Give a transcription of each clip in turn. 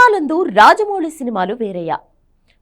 సినిమాలందు రాజమౌళి సినిమాలు వేరయ్యా.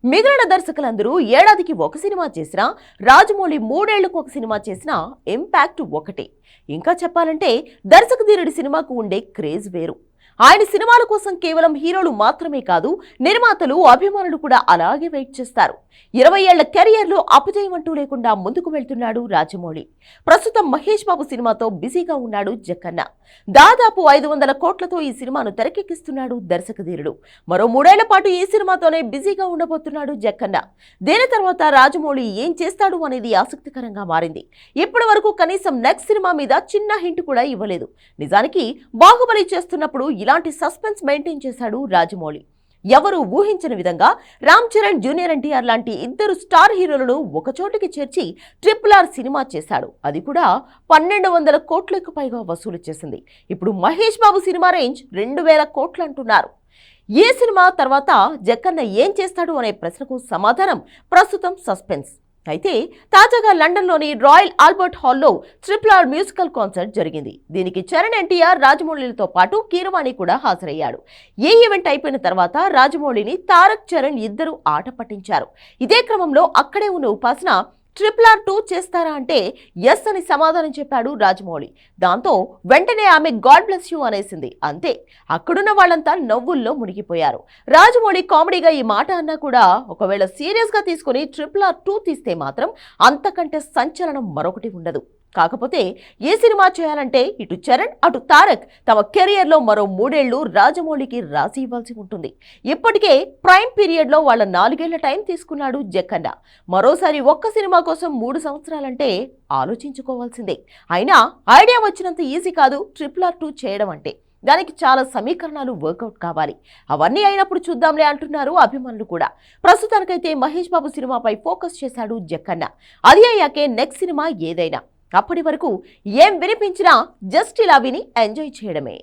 మిగిలిన దర్శకులందరూ ఏడాదికి ఒక సినిమా చేసినా రాజమౌళి మూడేళ్లకు ఒక సినిమా చేసినా ఇంపాక్ట్ ఒకటే. ఇంకా చెప్పాలంటే దర్శకధీరుడి సినిమాకు ఉండే క్రేజ్ వేరు. ఆయన సినిమాల కోసం కేవలం హీరోలు మాత్రమే కాదు, నిర్మాతలు, అభిమానులు కూడా అలాగే వెయిట్ చేస్తారు. 20 ఏళ్ల కెరియర్లో అపజయం అంటూ లేకుండా ముందుకు వెళ్తున్నాడు రాజమౌళి. ప్రస్తుతం మహేష్ బాబు సినిమాతో బిజీగా ఉన్నాడు జక్కన్న. దాదాపు 500 కోట్లతో ఈ సినిమాను తెరకెక్కిస్తున్నాడు దర్శకధీరుడు. మరో 3 ఏళ్ల పాటు ఈ సినిమాతోనే బిజీగా ఉండబోతున్నాడు జక్కన్న. దీని తర్వాత రాజమౌళి ఏం చేస్తాడు అనేది ఆసక్తికరంగా మారింది. ఇప్పటి వరకు కనీసం నెక్స్ట్ సినిమా మీద చిన్న హింట్ కూడా ఇవ్వలేదు. నిజానికి బాహుబలి చేస్తున్నప్పుడు ఇలాంటి సస్పెన్స్ మెయింటైన్ చేశాడు రాజమౌళి. ఎవరు ఊహించని విధంగా రామ్ చరణ్, జూనియర్ ఎన్టీఆర్ లాంటి 2 స్టార్ హీరోలను ఒకచోటికి చేర్చి RRR సినిమా చేశాడు. అది కూడా 1200 కోట్లకు పైగా వసూలు చేసింది. ఇప్పుడు మహేష్ బాబు సినిమా రేంజ్ 2000 కోట్లు అంటున్నారు. ఈ సినిమా తర్వాత జక్కన్న ఏం చేస్తాడు అనే ప్రశ్నకు సమాధానం ప్రస్తుతం సస్పెన్స్. అయితే తాజాగా లండన్లోని రాయల్ ఆల్బర్ట్ హాల్లో RRR మ్యూజికల్ కాన్సర్ట్ జరిగింది. దీనికి చరణ్, ఎన్టీఆర్, రాజమౌళిలతో పాటు కీరవాణి కూడా హాజరయ్యాడు. ఈ ఈవెంట్ అయిపోయిన తర్వాత రాజమౌళిని తారక్, చరణ్ ఇద్దరు ఆట పట్టించారు. ఇదే క్రమంలో అక్కడే ఉన్న ఉపాసన RRR 2 చేస్తారా అంటే ఎస్ అని సమాధానం చెప్పాడు రాజమౌళి. దాంతో వెంటనే ఆమె గాడ్ బ్లెస్ యూ అనేసింది. అంతే, అక్కడున్న వాళ్ళంతా నవ్వుల్లో మునిగిపోయారు. రాజమౌళి కామెడీగా ఈ మాట అన్నా కూడా ఒకవేళ సీరియస్ గా తీసుకుని RRR 2 తీస్తే మాత్రం అంతకంటే సంచలనం మరొకటి ఉండదు. కాకపోతే ఏ సినిమా చేయాలంటే ఇటు చరణ్, అటు తారక్ తమ కెరియర్లో మరో 3 ఏళ్లు రాజమౌళికి రాసి ఇవ్వాల్సి ఉంటుంది. ఇప్పటికే ప్రైమ్ పీరియడ్లో వాళ్ళ 4 ఏళ్ల టైం తీసుకున్నాడు జక్కన్న. మరోసారి ఒక్క సినిమా కోసం 3 సంవత్సరాలంటే ఆలోచించుకోవాల్సిందే. అయినా ఐడియా వచ్చినంత ఈజీ కాదు RRR 2 చేయడం అంటే. దానికి చాలా సమీకరణాలు వర్కౌట్ కావాలి. అవన్నీ అయినప్పుడు చూద్దాంలే అంటున్నారు అభిమానులు కూడా. ప్రస్తుతానికైతే మహేష్ బాబు సినిమాపై ఫోకస్ చేశాడు జక్కన్న. అది అయ్యాకే నెక్స్ట్ సినిమా ఏదైనా. అప్పటి వరకు ఏం వినిపించినా జస్ట్ ఇలా విని ఎంజాయ్ చేయడమే.